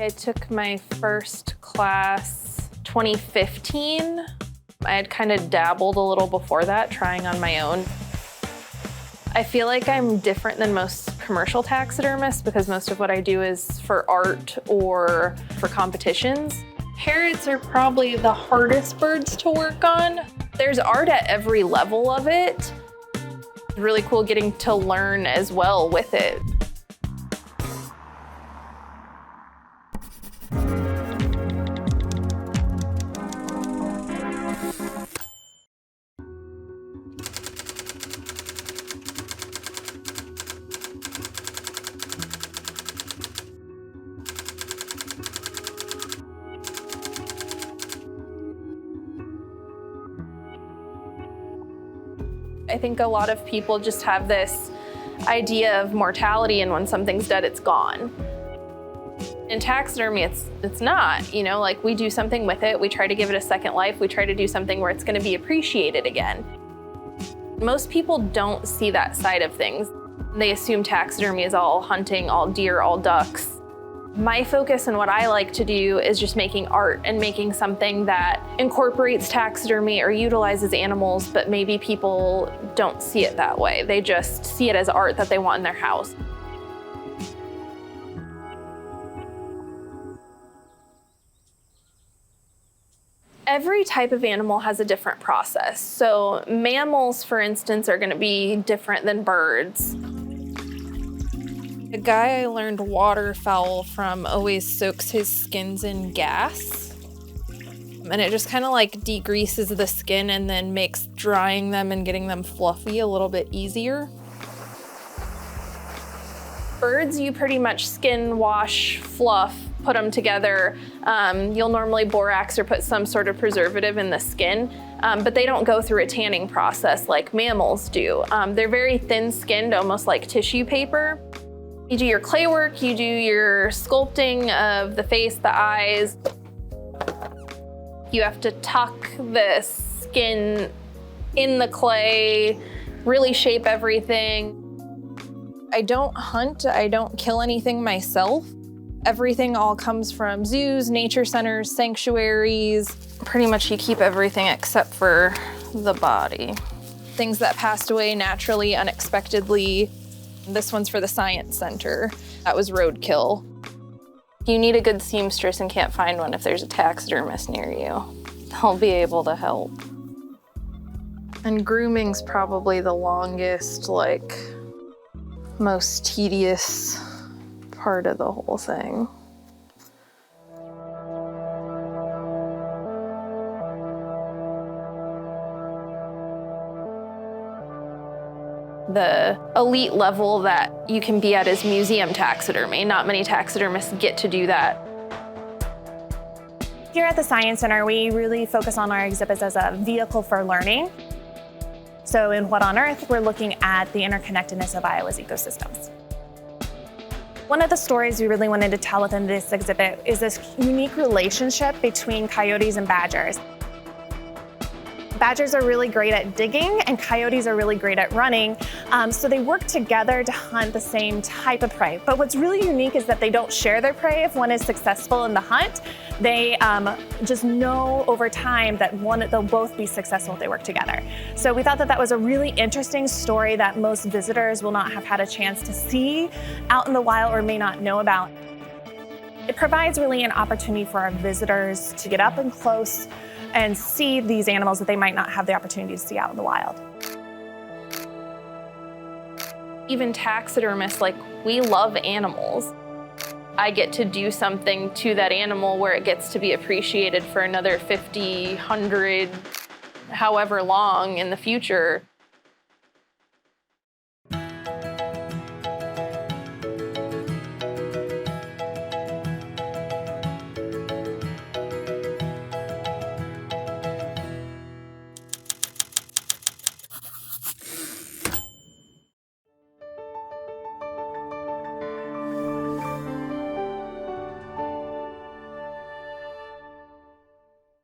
I took my first class 2015. I had kind of dabbled a little before that, trying on my own. I feel like I'm different than most commercial taxidermists because most of what I do is for art or for competitions. Parrots are probably the hardest birds to work on. There's art at every level of it. It's really cool getting to learn as well with it. I think a lot of people just have this idea of mortality, and when something's dead, it's gone. In taxidermy, it's not, you know, like we do something with it, we try to give it a second life, we try to do something where it's gonna be appreciated again. Most people don't see that side of things. They assume taxidermy is all hunting, all deer, all ducks. My focus and what I like to do is just making art and making something that incorporates taxidermy or utilizes animals, but maybe people don't see it that way. They just see it as art that they want in their house. Every type of animal has a different process. So mammals, for instance, are gonna be different than birds. The guy I learned waterfowl from always soaks his skins in gas. And it just kind of like degreases the skin and then makes drying them and getting them fluffy a little bit easier. Birds, you pretty much skin, wash, fluff, put them together. You'll normally borax or put some sort of preservative in the skin, but they don't go through a tanning process like mammals do. They're very thin-skinned, almost like tissue paper. You do your clay work, you do your sculpting of the face, the eyes. You have to tuck the skin in the clay, really shape everything. I don't hunt, I don't kill anything myself. Everything all comes from zoos, nature centers, sanctuaries. Pretty much you keep everything except for the body. Things that passed away naturally, unexpectedly. This one's for the Science Center. That was roadkill. You need a good seamstress and can't find one if there's a taxidermist near you. They'll be able to help. And grooming's probably the longest, like, most tedious part of the whole thing. The elite level that you can be at is museum taxidermy. Not many taxidermists get to do that. Here at the Science Center, we really focus on our exhibits as a vehicle for learning. So in What on Earth, we're looking at the interconnectedness of Iowa's ecosystems. One of the stories we really wanted to tell within this exhibit is this unique relationship between coyotes and badgers. Badgers are really great at digging and coyotes are really great at running, so they work together to hunt the same type of prey. But what's really unique is that they don't share their prey if one is successful in the hunt. They just know over time that they'll both be successful if they work together. So we thought that that was a really interesting story that most visitors will not have had a chance to see out in the wild or may not know about. It provides really an opportunity for our visitors to get up and close and see these animals that they might not have the opportunity to see out in the wild. Even taxidermists, like, we love animals. I get to do something to that animal where it gets to be appreciated for another 50, 100, however long in the future.